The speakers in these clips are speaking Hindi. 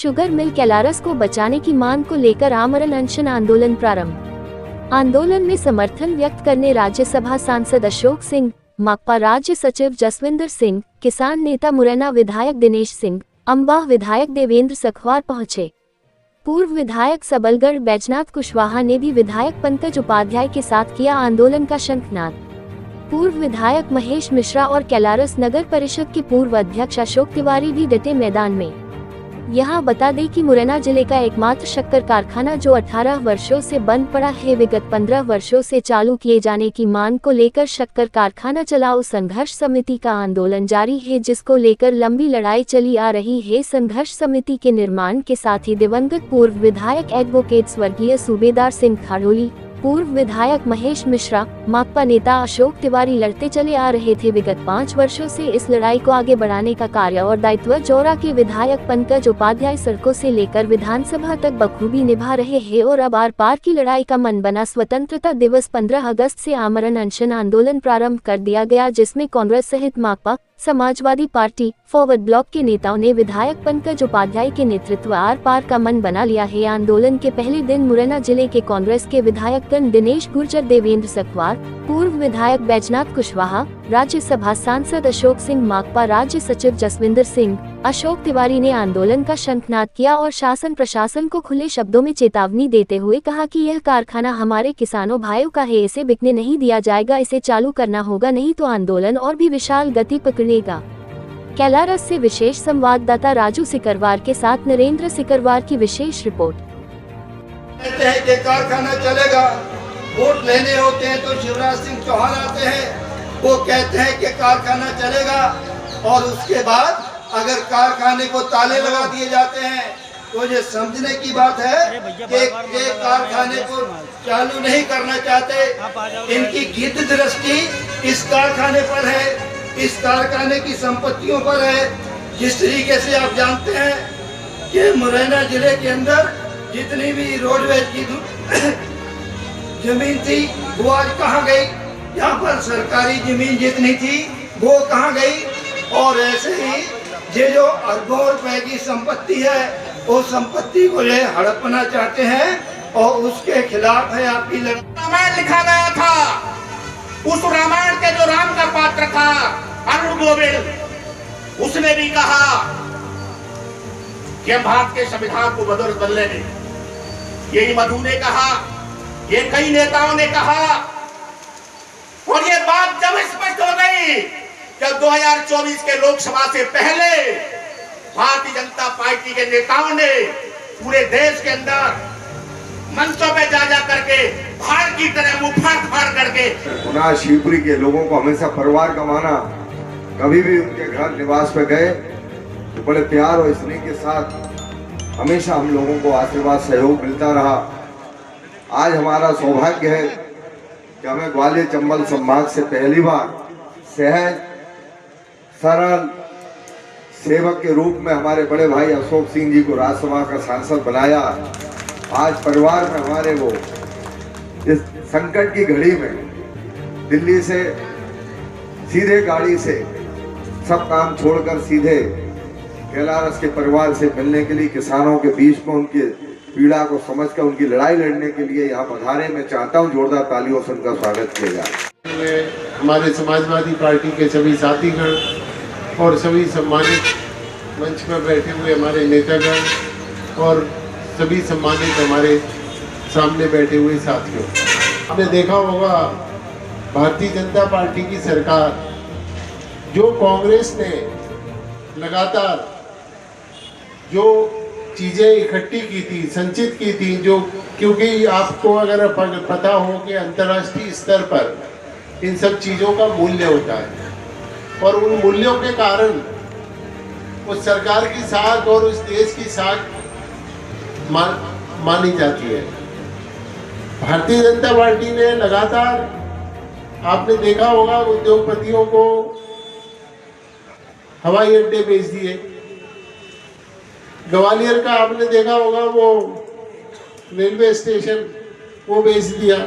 शुगर मिल कैलारस को बचाने की मांग को लेकर आमरण अनशन आंदोलन प्रारंभ। आंदोलन में समर्थन व्यक्त करने राज्यसभा सांसद अशोक सिंह, माकपा राज्य सचिव जसविंदर सिंह, किसान नेता मुरैना विधायक दिनेश सिंह, अम्बाह विधायक देवेंद्र सखवार पहुंचे। पूर्व विधायक सबलगढ़ बैजनाथ कुशवाहा ने भी विधायक पंकज उपाध्याय के साथ किया आंदोलन का शंखनाद। पूर्व विधायक महेश मिश्रा और कैलारस नगर परिषद के पूर्व अध्यक्ष अशोक तिवारी भी डटे मैदान में। यहाँ बता दें कि मुरैना जिले का एकमात्र शक्कर कारखाना जो 18 वर्षों से बंद पड़ा है, विगत 15 वर्षों से चालू किए जाने की मांग को लेकर शक्कर कारखाना चलाओ संघर्ष समिति का आंदोलन जारी है, जिसको लेकर लंबी लड़ाई चली आ रही है। संघर्ष समिति के निर्माण के साथ ही दिवंगत पूर्व विधायक एडवोकेट स्वर्गीय सूबेदार सिंह खाड़ोली, पूर्व विधायक महेश मिश्रा, माकपा नेता अशोक तिवारी लड़ते चले आ रहे थे। विगत 5 वर्षों से इस लड़ाई को आगे बढ़ाने का कार्य और दायित्व जौरा के विधायक पंकज उपाध्याय सड़कों से लेकर विधानसभा तक बखूबी निभा रहे हैं और अब आर पार की लड़ाई का मन बना। स्वतंत्रता दिवस 15 अगस्त से आमरण अनशन आंदोलन प्रारंभ कर दिया गया, जिसमें कांग्रेस सहित माकपा, समाजवादी पार्टी, फॉरवर्ड ब्लॉक के नेताओं ने विधायक पंकज उपाध्याय के नेतृत्व आर पार का मन बना लिया है। आंदोलन के पहले दिन मुरैना जिले के कांग्रेस के विधायकगण दिनेश गुर्जर, देवेंद्र सखवार, पूर्व विधायक बैजनाथ कुशवाहा, राज्यसभा सांसद अशोक सिंह, माकपा राज्य सचिव जसविंदर सिंह, अशोक तिवारी ने आंदोलन का शंखनाद किया और शासन प्रशासन को खुले शब्दों में चेतावनी देते हुए कहा कि यह कारखाना हमारे किसानों भाइयों का है, इसे बिकने नहीं दिया जाएगा, इसे चालू करना होगा, नहीं तो आंदोलन और भी विशाल गति पकड़ेगा। कैलारस से विशेष संवाददाता राजू सिकरवार के साथ नरेंद्र सिकरवार की विशेष रिपोर्ट। कहते हैं कि कारखाना चलेगा, वोट लेने होते हैं तो शिवराज सिंह चौहान आते हैं, वो कहते हैं कि कारखाना चलेगा और उसके बाद अगर कारखाने को ताले लगा दिए जाते हैं तो ये समझने की बात है कि कारखाने को चालू नहीं करना चाहते। इनकी गिद्ध दृष्टि इस कारखाने पर है, इस कारखाने की संपत्तियों पर है। जिस तरीके से आप जानते हैं कि मुरैना जिले के अंदर जितनी भी रोडवेज की जमीन थी वो आज कहाँ गई, यहाँ पर सरकारी जमीन जितनी थी वो कहाँ गई। और ऐसे ही ये जो अरबों रुपए की संपत्ति है वो संपत्ति को ये हड़पना चाहते हैं और उसके खिलाफ है आपकी लड़ाई। रामायण लिखा गया था, उस रामायण के जो राम का पात्र था अरुण गोविल, उसने भी कहा कि भारत के संविधान को बदलने में, यही मधु ने कहा, ये कई नेताओं ने कहा और ये बात जब स्पष्ट हो गई जब 2024 के लोकसभा से पहले भारतीय जनता पार्टी के नेताओं ने पूरे देश के अंदर मंचों पे जा करके भाड़ की तरह मुंह फाड़ करके पुनः शिवपुरी के लोगों को हमेशा परिवार का माना। कभी भी उनके घर निवास पे गए तो बड़े प्यार और स्नेह के साथ हमेशा हम लोगों को आशीर्वाद सहयोग मिलता रहा। आज हमारा सौभाग्य है कि हमें ग्वालियर चंबल संभाग से पहली बार सहज सरल सेवक के रूप में हमारे बड़े भाई अशोक सिंह जी को राज्यसभा का सांसद बनाया। आज परिवार में हमारे वो इस संकट की घड़ी में दिल्ली से सीधे गाड़ी से सब काम छोड़कर सीधे कैलारस के परिवार से मिलने के लिए, किसानों के बीच में उनकी पीड़ा को समझकर उनकी लड़ाई लड़ने के लिए यहाँ पधारे। मैं चाहता हूँ जोरदार तालियों से उनका स्वागत किया जाए। हमारे समाजवादी पार्टी के सभी साथीगण और सभी सम्मानित मंच पर बैठे हुए हमारे नेतागण और सभी सम्मानित हमारे सामने बैठे हुए साथियों, आपने देखा होगा भारतीय जनता पार्टी की सरकार जो कांग्रेस ने लगातार जो चीज़ें इकट्ठी की थी, संचित की थी, जो क्योंकि आपको अगर पता हो कि अंतर्राष्ट्रीय स्तर पर इन सब चीज़ों का मूल्य होता है और उन मूल्यों के कारण उस सरकार की साख और उस देश की साख मानी जाती है। भारतीय जनता पार्टी ने लगातार, आपने देखा होगा, उद्योगपतियों को हवाई अड्डे बेच दिए। ग्वालियर का आपने देखा होगा वो रेलवे स्टेशन वो बेच दिया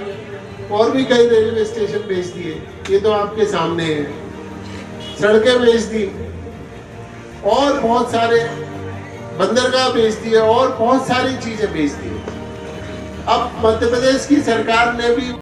और भी कई रेलवे स्टेशन बेच दिए, ये तो आपके सामने है। सड़कें बेच दी और बहुत सारे बंदरगाह बेच दिए और बहुत सारी चीजें बेच दी। अब मध्य प्रदेश की सरकार ने भी